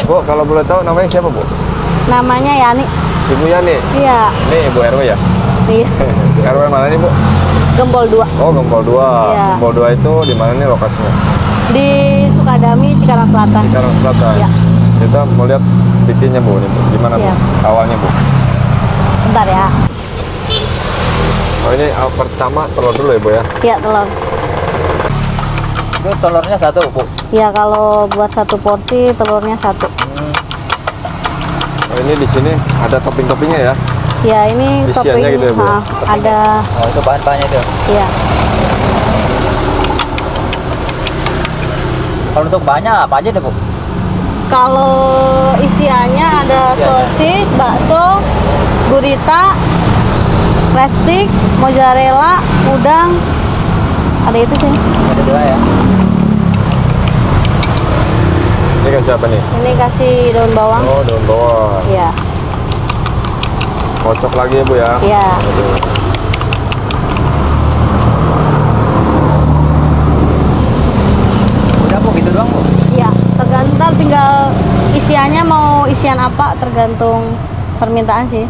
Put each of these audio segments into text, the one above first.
Bu, kalau boleh tahu namanya siapa, Bu? Namanya Yani. Ibu Yani? Iya. Ini Ibu RW ya? Iya. RW mana nih, Bu? Gembol 2. Oh, Gembol 2. Iya. Gembol 2 itu di mana nih lokasinya? Di Sukadami, Cikarang Selatan. Cikarang Selatan. Iya. Kita mau lihat titiknya, Bu, nih, Bu. Gimana, Bu? Siap. Awalnya, Bu? Bentar ya. Oh, ini pertama telur dulu ya, Bu ya? Iya, telur. Itu telurnya 1, Bu. Ya, kalau buat 1 porsi telurnya 1. Oh, ini di sini ada topping-toppingnya ya? Ya, ini Isiannya topping. gitu ya, Bu? Ada. Oh, itu bahan-bahannya itu. Iya. Kalau untuk bahannya apa aja deh, Bu? Kalau isiannya ada sosis, bakso, gurita, crab stick, mozzarella, udang. Ada itu sih. Ada 2 ya. Ini kasih apa nih? Ini kasih daun bawang. Oh, daun bawang. Iya. Kocok lagi ya, Bu ya? Iya. Aduh. Udah, Bu, gitu doang, Bu. Iya, tergantung tinggal isiannya mau isian apa tergantung permintaan sih.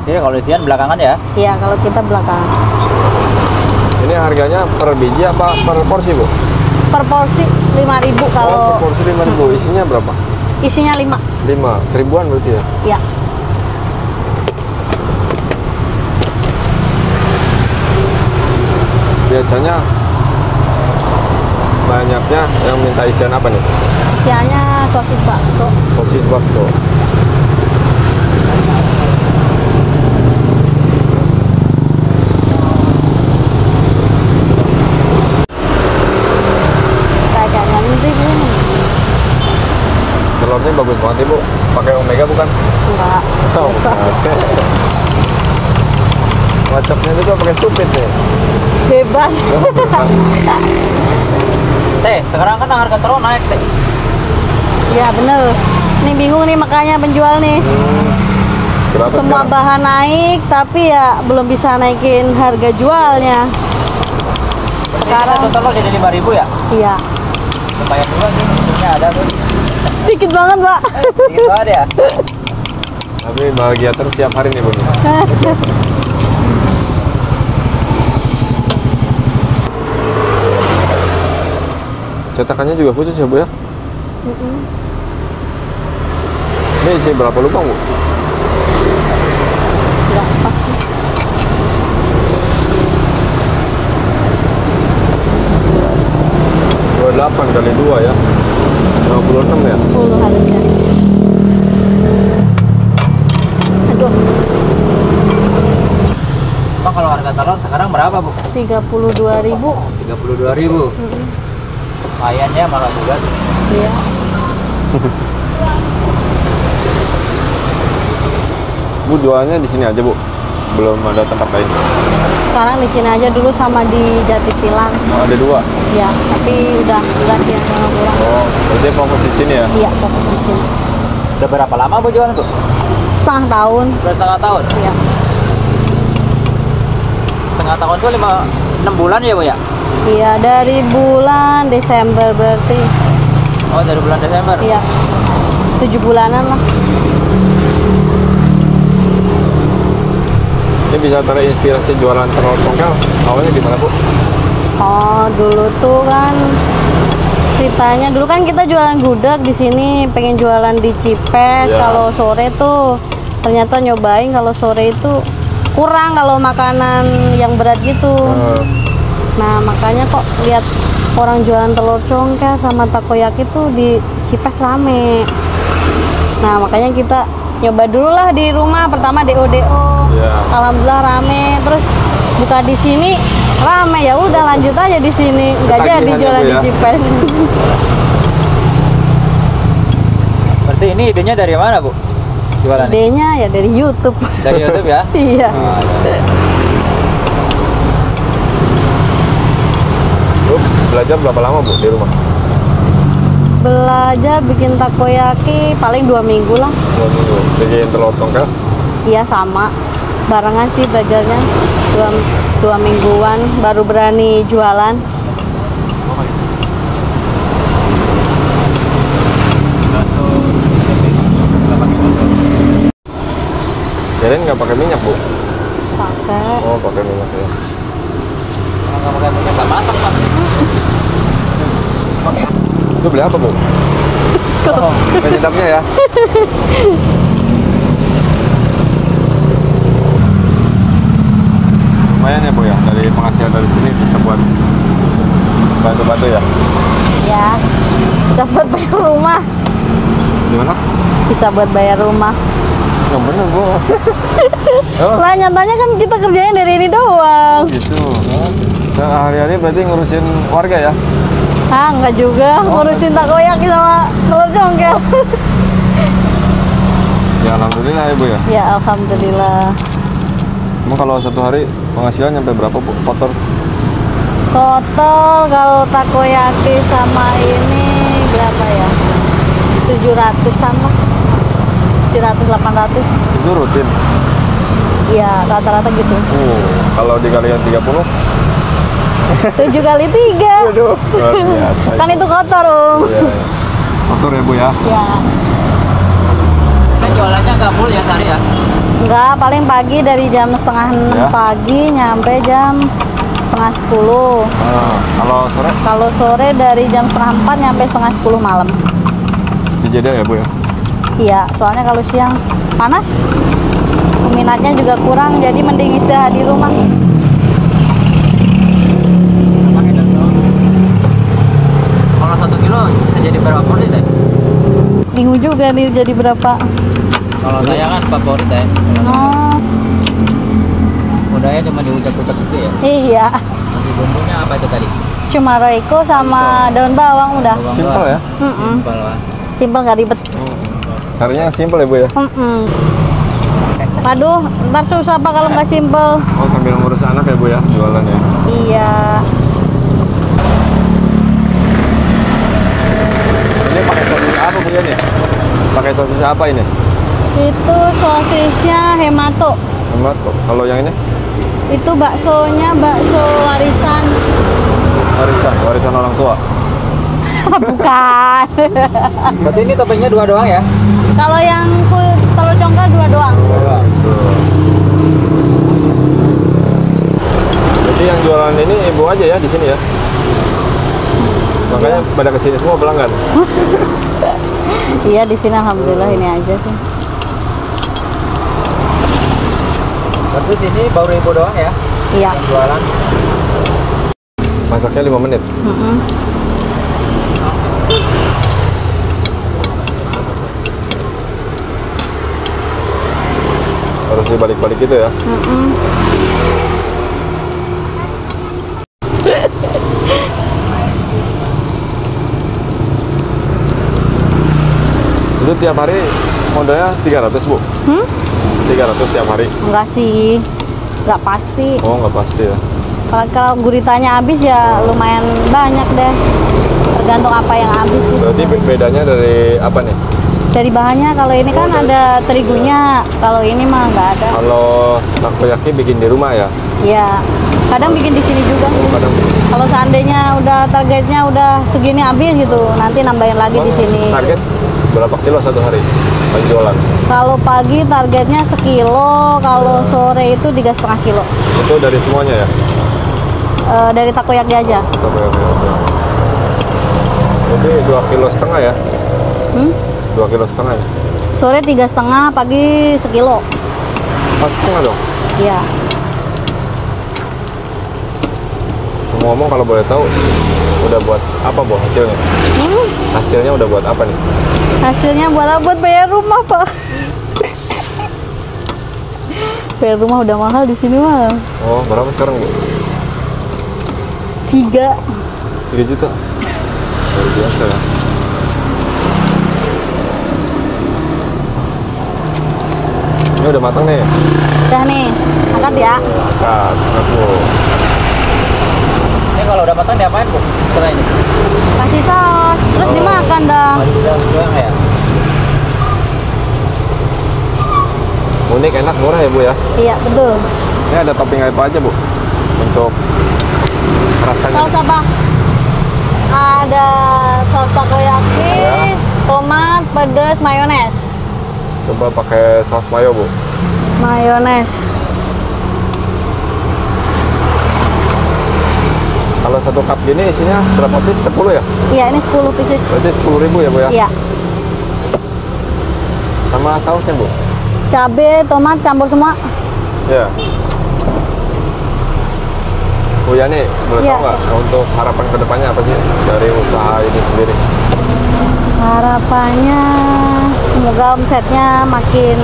Jadi kalau isian belakangan ya. Iya, kalau kita belakangan. Ini harganya per biji apa per porsi, Bu? Per porsi 5.000 Oh, kalau per porsi 5.000. Isinya berapa? isinya 5. 5. 1000-an berarti ya? Iya. Biasanya banyaknya yang minta isian apa nih? Isiannya sosis bakso. Sosis bakso. Kayaknya nanti ini. Telurnya bagus banget nih, Bu. Pakai omega bukan? Enggak. Oh, Biasa. oke. Kocoknya juga pakai supit nih. Bebas. Teh, sekarang kan harga telur naik, Teh. Iya, bener. Nih bingung nih makanya penjual nih. Berapa Semua sekarang? bahan naik tapi ya belum bisa naikin harga jualnya. Sekarang satu telur jadi 5.000 ya? Iya. Lumayan juga sih, untungnya ada tuh. Dikit banget, Pak. Dikit banget ya. Tapi bahagia terus tiap hari nih, Bu. Cetakannya juga khusus ya, Bu ya? Ini isi berapa lubang, Bu? Berapa sih? 28 kali 2 ya. 56 ya? 10 harusnya. Aduh, Bang, kalau harga telur sekarang berapa, Bu? 32.000. 32.000. Lumayan ya, malah juga. Iya. Bu jualnya di sini aja, Bu. Belum ada tempat lain. Sekarang di sini aja dulu sama di Jatipilang. Oh, ada 2. Ya, tapi udah sih yang mau pulang. Oh, berarti fokus di sini ya? Iya, fokus di sini. Udah berapa lama, Bu, jualan, Bu? Setengah tahun. Udah setengah tahun. Iya. Setengah tahun tuh 6 bulan ya, Bu ya? Iya, dari bulan Desember berarti. Oh, dari bulan Desember. Iya. 7 bulanan lah. Ini bisa terinspirasi jualan telur congkel. Awalnya gimana, Bu? Oh, dulu tuh kan ceritanya dulu kan kita jualan gudeg di sini, pengen jualan di Cipes. Ya. Kalau sore tuh ternyata nyobain kalau sore itu kurang kalau makanan yang berat gitu. Nah, makanya kok lihat orang jualan telur congkel sama takoyaki tuh di Cipes rame. Nah, makanya kita nyoba dulu lah di rumah. Pertama DO. Ya. Alhamdulillah rame. Terus buka di sini rame, ya udah lanjut aja di sini. Nggak jadi Ketagihan ya, jualan Bu, di ya? Cipes. Berarti ini idenya dari mana, Bu? Jualan? Idenya ya dari YouTube. Dari YouTube ya? Iya. Oh, iya. Bu, belajar berapa lama, Bu, di rumah? Belajar bikin takoyaki paling 2 minggu lah. 2 minggu. Bikin telur congkel? Iya, sama. Barengan sih belajarnya. 2 mingguan baru berani jualan. Kirain nggak pakai minyak, Bu. Pakai. Oh, pakai minyak ya. Kalau nggak pakai minyak nggak matang Pak. Itu beli apa, Bu? Oh, Penyedapnya ya. Lumayan ya, Bu ya. Dari penghasilan dari sini bisa buat bantu-bantu ya. Ya. Bisa buat bayar rumah. Gimana? Bisa buat bayar rumah. Yang bener, Bu. Oh, Lah nyatanya kan kita kerjanya dari ini doang. gitu. Sehari-hari berarti ngurusin warga ya? Ah, enggak juga. Ngurusin takoyaki sama telur congkel. Ya alhamdulillah ya, Bu ya. Ya, alhamdulillah. Emang kalau satu hari penghasilan nyampe berapa, Bu? Kotor? Total kalau takoyaki sama ini berapa ya? 700-an lah. 700 800. Itu rutin. Iya, rata-rata gitu. Kalau dikalikan 30? 7 kali 3. Aduh, luar biasa. Kan itu kotor, Om. Iya, iya. Kotor ya, Bu ya? Ya. kan jualannya nggak full ya sehari ya? Enggak, paling pagi dari jam setengah 6 Ya. pagi nyampe jam setengah 10. Kalau sore Kalau sore dari jam setengah 4 nyampe setengah 10 malam. dijeda ya, Bu ya? Iya, soalnya kalau siang panas, peminatnya juga kurang, jadi mending istirahat di rumah. Pakai dulu. Kalau 1 kilo bisa jadi berapa porsi teh? Bingung juga nih jadi berapa. Kalau saya kan favorit teh. Oh, Udahnya cuma diucap-ucap gitu ya. iya. Masih bumbunya apa itu tadi? Cuma Royco sama daun bawang udah. Bawang Simpel doang. ya? Mm-mm. Simpel lah. Simpel nggak ribet. Carinya simpel ya, Bu ya? Mm-mm. Waduh, ntar susah apa kalau nggak simpel. Oh, sambil ngurus anak ya, Bu ya? Jualan ya? Iya. Ini pakai sosis apa, Bu ya nih? Pakai sosis apa ini? Itu sosisnya hemato. Hemat kok. Kalau yang ini? Itu baksonya bakso warisan. Warisan orang tua. Bukan. Berarti ini toppingnya 2 doang ya? Kalau yang telur congkel 2 doang. Jadi yang jualan ini ibu aja ya di sini ya? Makanya pada kesini semua pelanggan. Iya, di sini alhamdulillah ini aja sih. Berarti sini baru ibu doang ya? Iya. Yang jualan. Masaknya 5 menit. Mm-mm. Harus dibalik-balik gitu ya? Mm-mm. Itu tiap hari modalnya 300, Bu? 300 tiap hari? Enggak sih, nggak pasti. Oh, nggak pasti ya? Kalau guritanya habis ya lumayan banyak deh. Tergantung apa yang habis sih. Berarti bedanya dari apa nih? Dari bahannya, kalau ini kan dari- ada terigunya, kalau ini mah nggak ada. Kalau takoyaki bikin di rumah ya? Ya, kadang bikin di sini juga. Kadang Kalau seandainya udah targetnya udah segini habis gitu, nanti nambahin lagi di sini. Target berapa kilo satu hari penjualan? Kalau pagi targetnya sekilo, kalau sore itu 3,5 kilo. Itu dari semuanya ya? Dari takoyaki aja. Takoyaki. Jadi 2,5 kilo ya? 2,5 kilo ya? Sore 3,5, pagi sekilo. Pas setengah dong? Iya. Ngomong kalau boleh tahu, udah buat apa, Bu, hasilnya? Hasilnya udah buat apa nih? Hasilnya buat apa? Buat bayar rumah, Pak. Bayar rumah udah mahal di sini mah. Oh, berapa sekarang, Bu? 3. 3 juta? Luar biasa ya? Ini udah matang nih? Udah nih, angkat ya. Angkat, Bu. Ini kalau udah matang diapain Bu? Setelah ini? Kasih saus, terus dimakan dah. Masih dalam doang ya? Unik, enak, murah ya, Bu ya? Iya, betul. Ini ada topping apa aja, Bu? Untuk rasanya? Saus apa? Ada saus takoyaki, Ya. tomat, pedas, mayones. Coba pakai saus mayo, Bu. Mayones. Kalau satu cup gini isinya berapa piece? 10 ya? Iya, ini 10 pieces. Berarti 10.000 ya, Bu ya? Iya. Sama sausnya, Bu? Cabe, tomat campur semua. Ya. Bu Yani, boleh Iya. tahu nggak untuk harapan kedepannya apa sih dari usaha ini sendiri? Harapannya semoga omsetnya makin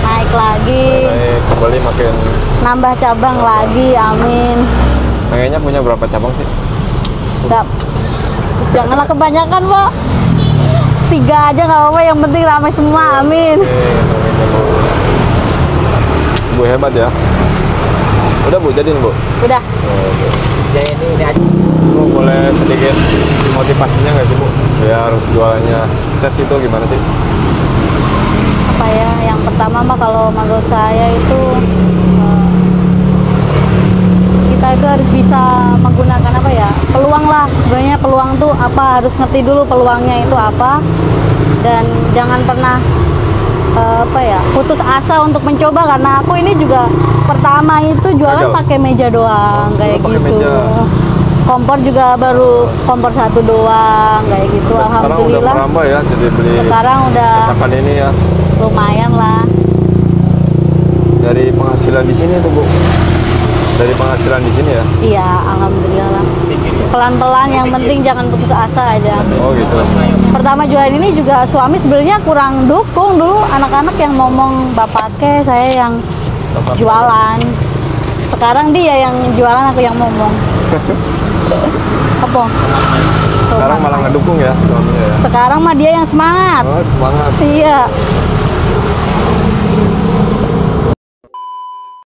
naik lagi, Naik kembali makin. nambah cabang lagi, amin. Pengennya punya berapa cabang sih? Enggak, janganlah kebanyakan, Bu. 3 aja nggak apa-apa, yang penting ramai semua, amin. Amin, ya, Bu. Bu hebat ya. Udah Bu, jadiin Bu. Udah. Ya ini aja. Bu boleh sedikit motivasinya nggak sih Bu? Biar jualannya sukses itu gimana sih? Apa ya, yang pertama mah kalau menurut saya itu kita itu harus bisa menggunakan apa ya, peluang lah. Sebenarnya peluang tuh apa, harus ngerti dulu peluangnya itu apa, dan jangan pernah apa ya, putus asa untuk mencoba. Karena aku ini juga pertama itu jualan Gagal. pakai meja doang, Oh, kayak pakai gitu. meja. Kompor juga baru kompor 1 doang, kayak gitu. Sekarang udah Alhamdulillah merambah ya, jadi beli sekarang udah cetakan ini ya. lumayan lah. Dari penghasilan di sini tuh Bu. Dari penghasilan di sini ya. Iya, alhamdulillah lah. Pelan-pelan, yang penting jangan putus asa aja. Oh gitu. Pertama jualan ini juga suami sebenarnya kurang dukung dulu, anak-anak yang ngomong bapak ke, saya yang jualan. Sekarang dia yang jualan, aku yang ngomong. Apa? Sekarang malah ngedukung ya suaminya ya. Sekarang mah dia yang semangat. Oh, semangat. Iya.